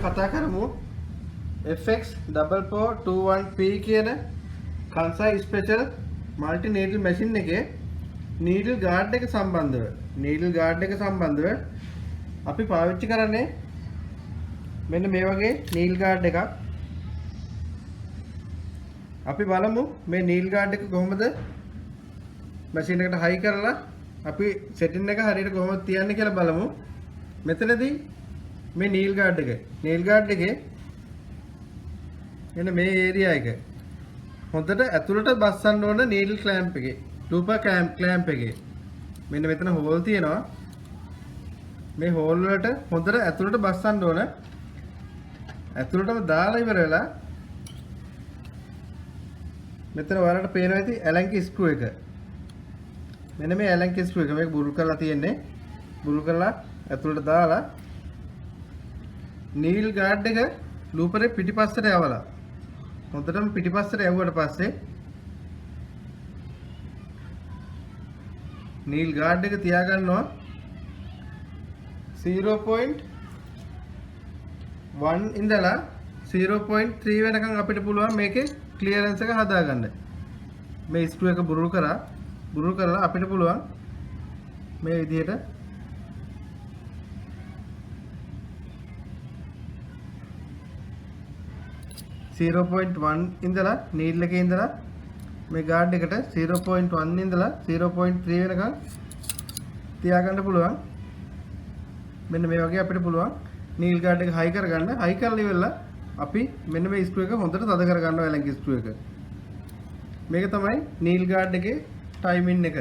කතා කරමු FX421P කියන Kansai Special Multi Needle Machine එකේ needle guard එක සම්බන්ධව අපි පාවිච්චි කරන්නේ මෙන්න මේ වගේ needle guard එකක්. අපි බලමු මේ needle guard එක කොහොමද machine එකට high කරලා අපි setting එක හරියට කොහොමද තියන්නේ කියලා බලමු. මෙතනදී මේ needle guard එකේ එන්න මේ area එක හොඳට ඇතුළට බස්සන්න ඕන needle clamp එකේ looper clamp එකේ මෙන්න මෙතන hole තියෙනවා. මේ hole වලට හොඳට ඇතුළට බස්සන්න ඕන. ඇතුළටම දාලා ඉවර වෙලා මෙතන ඔයාලට පේනවා ඇති Allen key screw එක. මෙන්න මේ Allen key screw එක මේක බුරුල් කරලා තියෙන්නේ. බුරුල් කරලා ඇතුළට දාලා needle guard එක looper එක පිටිපස්සට යවලා හොඳටම පිටිපස්සට යවුවට පස්සේ needle guard එක තියාගන්නවා 0.1 ඉඳලා 0.3 වෙනකන් අපිට පුළුවන් මේකේ ක්ලියරන්ස් එක හදාගන්න. මේ ස්ක්‍රූ එක බුරුල් කරලා අපිට පුළුවන් මේ විදිහට ඉඳලා needle එකේ ඉඳලා මේ guard එකට 0.1 ඉඳලා 0.3 වෙනකන් තියාගන්න පුළුවන්. මෙන්න මේ වගේ අපිට පුළුවන් needle guard එක high කරගන්න. high කරලා ඉවරලා අපි මෙන්න මේ screw එක හොඳට තද කරගන්නවා Allen key screw එක. මේක තමයි needle guard එකේ timing එක.